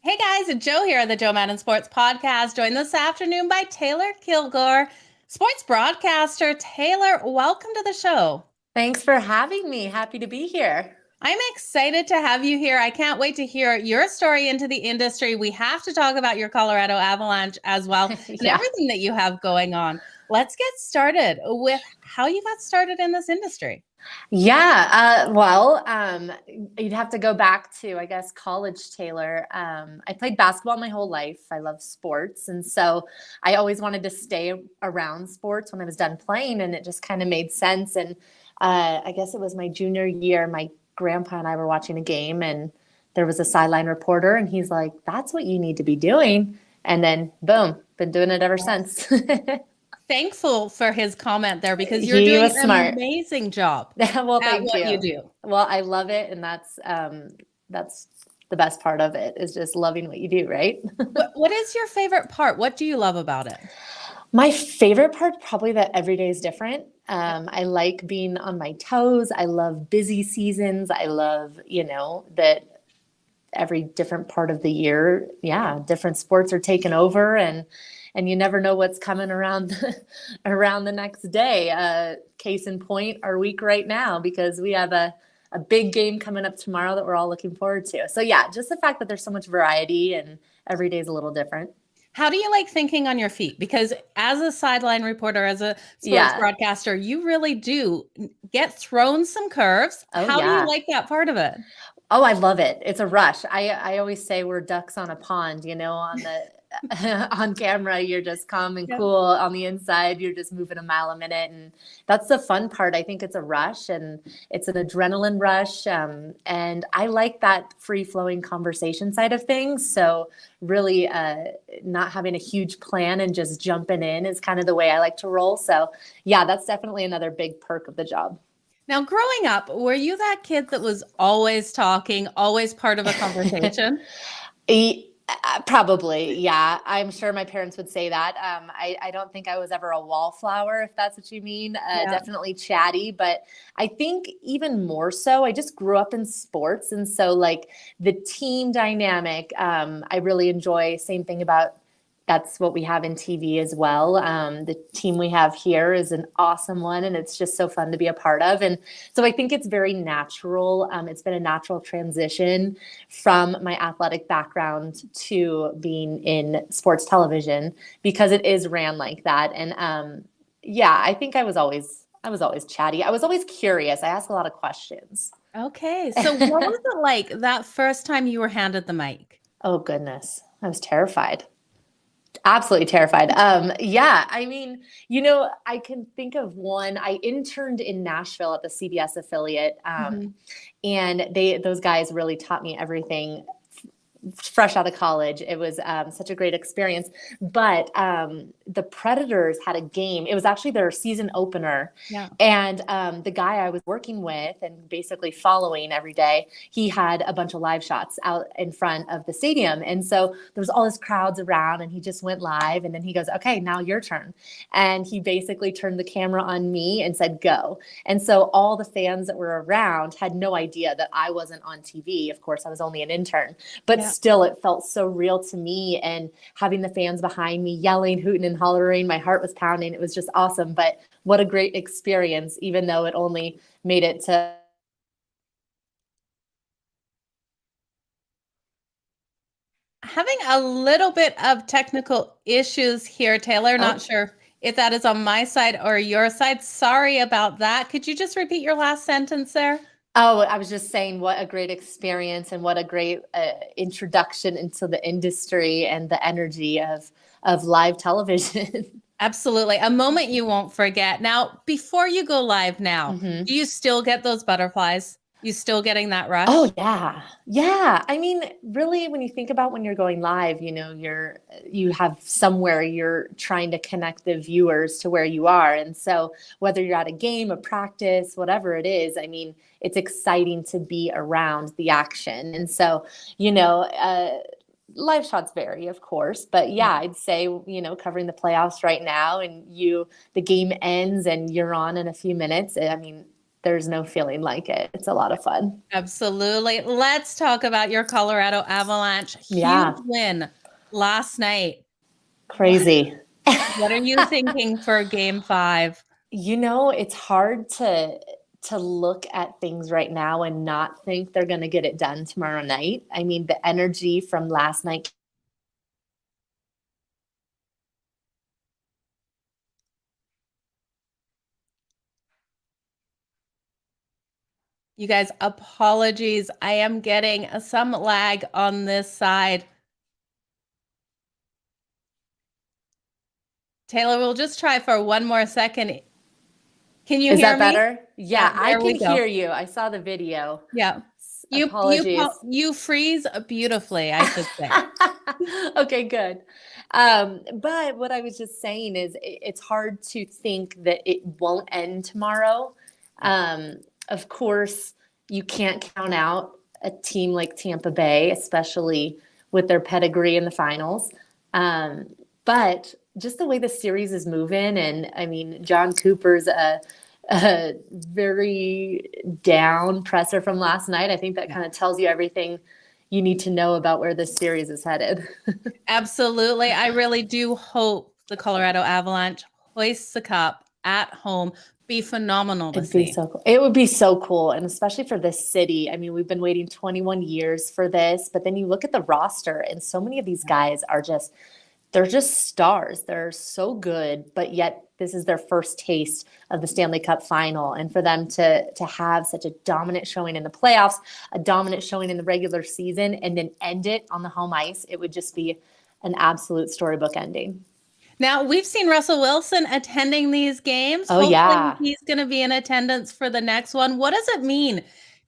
Hey guys, it's Joe here on the Joe Madden Sports Podcast, joined this afternoon by Taylor Kilgore, sports broadcaster. Taylor, welcome to the show. Thanks for having me. Happy to be here. I'm excited to have you here. I can't wait to hear your story into the industry. We have to talk about your Colorado Avalanche as well and Yeah. everything that you have going on. Let's get started with how you got started in this industry. You'd have to go back to, I guess, college, Taylor. I played basketball my whole life. I love sports. And so I always wanted to stay around sports when I was done playing, and it just kind of made sense. And I guess it was my junior year, my grandpa and I were watching a game, and there was a sideline reporter, and he's like, "That's what you need to be doing." And then, boom, been doing it ever since. Thankful for his comment there because you're He doing was an smart. amazing job Well, at thank what you you. do. Well, I love it, and that's the best part of it is just loving what you do, right? What is your favorite part? What do you love about it? My favorite part, probably that every day is different. I like being on my toes. I love busy seasons. I love, that every different part of the year, different sports are taken over, and you never know what's coming around around the next day. Case in point, our week right now, because we have a big game coming up tomorrow that we're all looking forward to. So yeah, just the fact that there's so much variety and every day is a little different. How do you like thinking on your feet? Because as a sideline reporter, as a sports Yeah. broadcaster, you really do get thrown some curves. Oh How do you yeah. like that part of it? Oh, I love it. It's a rush. I always say we're ducks on a pond, on the on camera, you're just calm and Yep. cool. On the inside, you're just moving a mile a minute. And that's the fun part. I think it's a rush and it's an adrenaline rush. And I like that free flowing conversation side of things. So really not having a huge plan and just jumping in is kind of the way I like to roll. So yeah, that's definitely another big perk of the job. Now, growing up, were you that kid that was always talking, always part of a conversation? Probably, yeah. I'm sure my parents would say that. I don't think I was ever a wallflower, if that's what you mean. Yeah. Definitely chatty, but I think even more so, I just grew up in sports. And so, like, the team dynamic, I really enjoy. Same thing about that's what we have in TV as well. The team we have here is an awesome one, and it's just so fun to be a part of. And so I think it's very natural. It's been a natural transition from my athletic background to being in sports television because it is ran like that. And yeah, I think I was always chatty. I was always curious. I asked a lot of questions. Okay. So what was it like that first time you were handed the mic? Oh goodness, I was terrified. Absolutely terrified. Yeah, I mean, I can think of one. I interned in Nashville at the CBS affiliate, Mhm. and those guys really taught me everything fresh out of college. It was such a great experience. But the Predators had a game. It was actually their season opener. Yeah. And the guy I was working with and basically following every day, he had a bunch of live shots out in front of the stadium. And so there was all these crowds around, and he just went live. And then he goes, "Okay, now your turn." And he basically turned the camera on me and said, "Go." And so all the fans that were around had no idea that I wasn't on TV. Of course, I was only an intern. But Yeah. still, it felt so real to me. And having the fans behind me yelling, hooting, and hollering, my heart was pounding. It was just awesome. But what a great experience, even though it only made it to. Having a little bit of technical issues here, Taylor. Not Oh, sure if that is on my side or your side. Sorry about that. Could you just repeat your last sentence there? oh, I was just saying what a great experience and what a great introduction into the industry and the energy of live television. Absolutely. A moment you won't forget. Now, before you go live now, hmm do you still get those butterflies? You still getting that Oh rush? yeah. Yeah. I mean, really when you think about when you're going live, you have somewhere you're trying to connect the viewers to where you are. And so whether you're at a game, a practice, whatever it is, I mean, it's exciting to be around the action. And so, you know, uh live shots vary, of course, but Yeah. yeah, I'd say, covering the playoffs right now and the game ends and you're on in a few minutes. I mean, there's no feeling like it. It's a lot of fun. Absolutely. Let's talk about your Colorado Avalanche. Yeah. Huge win last night. Crazy. What are you thinking for game 5? It's hard to look at things right now and not think they're going to get it done tomorrow night. I mean, the energy from last night. You guys, apologies. I am getting some lag on this side. Taylor, we'll just try for one more second. Can you Is hear that me? better? Yeah, I there we can go. hear you. I saw the video. Yeah. Apologies. You freeze beautifully, I should say. Okay, good. But what I was just saying is it's hard to think that it won't end tomorrow. Of course, you can't count out a team like Tampa Bay, especially with their pedigree in the finals. But just the way the series is moving, and I mean, John Cooper's a very down presser from last night. I think that kind of tells you everything you need to know about where this series is headed. Absolutely. I really do hope the Colorado Avalanche hoists the cup at home. Be phenomenal to see. So cool. It would be so cool. And especially for this city. I mean, we've been waiting 21 years for this, but then you look at the roster and so many of these guys are they're just stars. They're so good, but yet this is their first taste of the Stanley Cup Final. And for them to have such a dominant showing in the playoffs, a dominant showing in the regular season, and then end it on the home ice, it would just be an absolute storybook ending. Now, we've seen Russell Wilson attending these games. Oh, hopefully yeah. He's going to be in attendance for the next one. What does it mean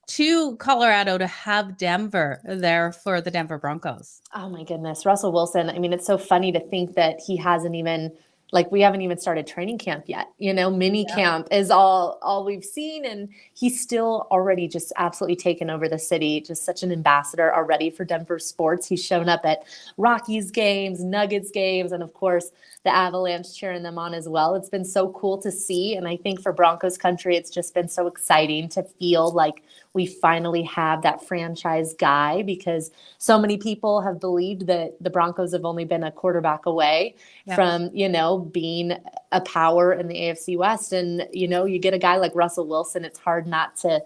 to Colorado to have Denver there for the Denver Broncos? Oh, my goodness. Russell Wilson. I mean, it's so funny to think that he hasn't even we haven't even started training camp yet. Mini camp is all we've seen. And he's still already just absolutely taken over the city. Just such an ambassador already for Denver sports. He's shown up at Rockies games, Nuggets games, and of course, the Avalanche cheering them on as well. It's been so cool to see. And I think for Broncos country, it's just been so exciting to feel like we finally have that franchise guy, because so many people have believed that the Broncos have only been a quarterback away from, being a power in the AFC West. And, you get a guy like Russell Wilson, it's hard not to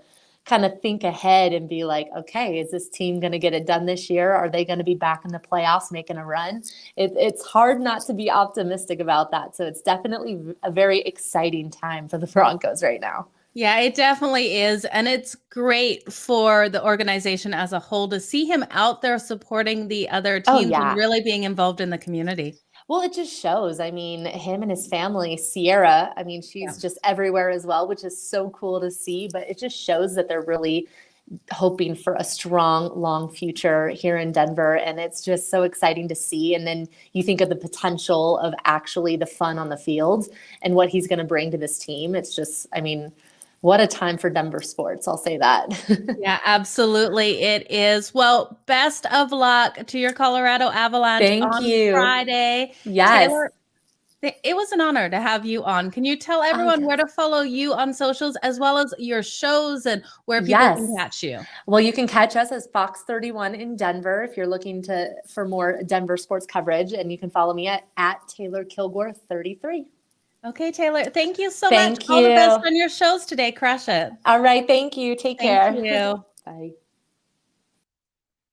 kind of think ahead and be like, okay, is this team going to get it done this year? Are they going to be back in the playoffs making a run? It's hard not to be optimistic about that. So it's definitely a very exciting time for the Broncos right now. Yeah, it definitely is. And it's great for the organization as a whole to see him out there supporting the other teams and really being involved in the community. Well, it just shows. I mean, him and his family, Sierra, I mean, she's just everywhere as well, which is so cool to see. But it just shows that they're really hoping for a strong, long future here in Denver. And it's just so exciting to see. And then you think of the potential of actually the fun on the field and what he's going to bring to this team. It's just, I mean, what a time for Denver sports. I'll say that. Yeah, absolutely. It is. Well, best of luck to your Colorado Avalanche on Friday. Yes. Taylor, it was an honor to have you on. Can you tell everyone where to follow you on socials, as well as your shows and where people can catch you? Well, you can catch us as FOX31 in Denver if you're looking for more Denver sports coverage, and you can follow me at Taylor Kilgore 33. Okay, Taylor, thank you so much. Thank you. All the best on your shows today. Crush it. All right. Thank you. Take care. Thank you. Bye.